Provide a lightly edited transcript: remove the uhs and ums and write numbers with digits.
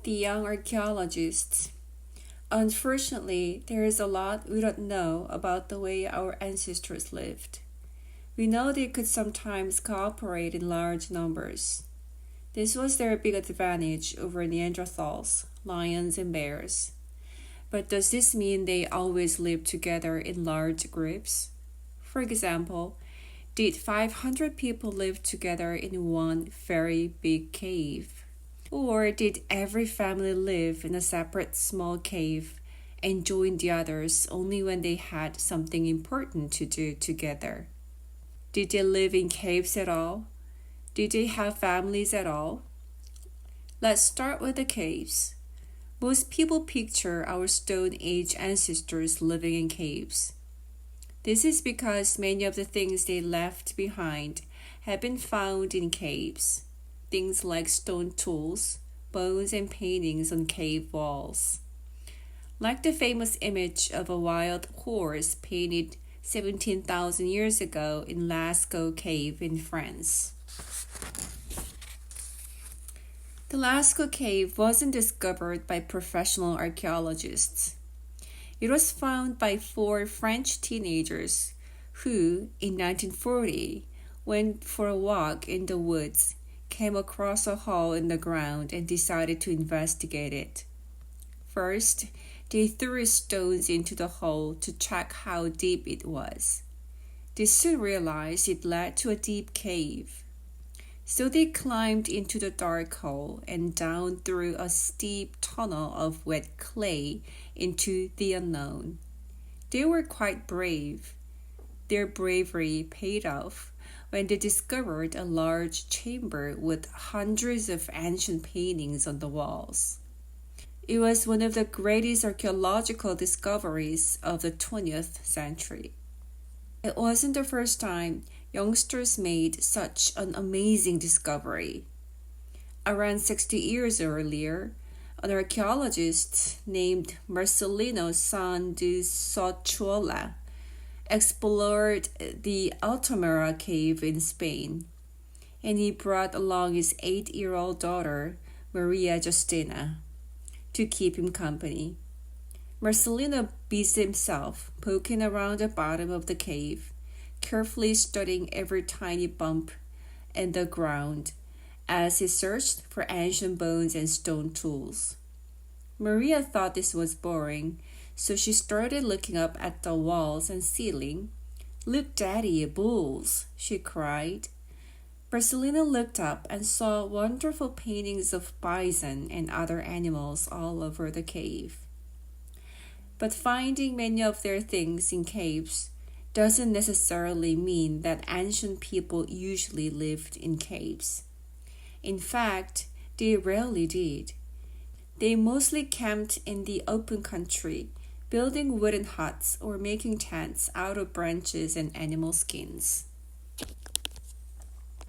The young archaeologists. Unfortunately, there is a lot we don't know about the way our ancestors lived. We know they could sometimes cooperate in large numbers. This was their big advantage over Neanderthals, lions, and bears. But does this mean they always lived together in large groups? For example, did 500 people live together in one very big cave? Or did every family live in a separate small cave and join the others only when they had something important to do together? Did they live in caves at all? Did they have families at all? Let's start with the caves. Most people picture our Stone Age ancestors living in caves. This is because many of the things they left behind have been found in caves. Things like stone tools, bones, and paintings on cave walls. Like the famous image of a wild horse painted 17,000 years ago in Lascaux Cave in France. The Lascaux Cave wasn't discovered by professional archaeologists. It was found by four French teenagers who, in 1940, went for a walk in the woods, came across a hole in the ground, and decided to investigate it. First, they threw stones into the hole to check how deep it was. They soon realized it led to a deep cave. So they climbed into the dark hole and down through a steep tunnel of wet clay into the unknown. They were quite brave. Their bravery paid off when they discovered a large chamber with hundreds of ancient paintings on the walls. It was one of the greatest archaeological discoveries of the 20th century. It wasn't the first time youngsters made such an amazing discovery. Around 60 years earlier, an archaeologist named Marcelino San de Sochuola explored the Altamira cave in Spain, and he brought along his 8-year-old daughter, Maria Justina, to keep him company. Marcelino busied himself poking around the bottom of the cave, carefully studying every tiny bump in the ground as he searched for ancient bones and stone tools. Maria thought this was boring, so she started looking up at the walls and ceiling. "Look, Daddy, bulls!" she cried. Marcelino looked up and saw wonderful paintings of bison and other animals all over the cave. But finding many of their things in caves doesn't necessarily mean that ancient people usually lived in caves. In fact, they rarely did. They mostly camped in the open country, building wooden huts or making tents out of branches and animal skins.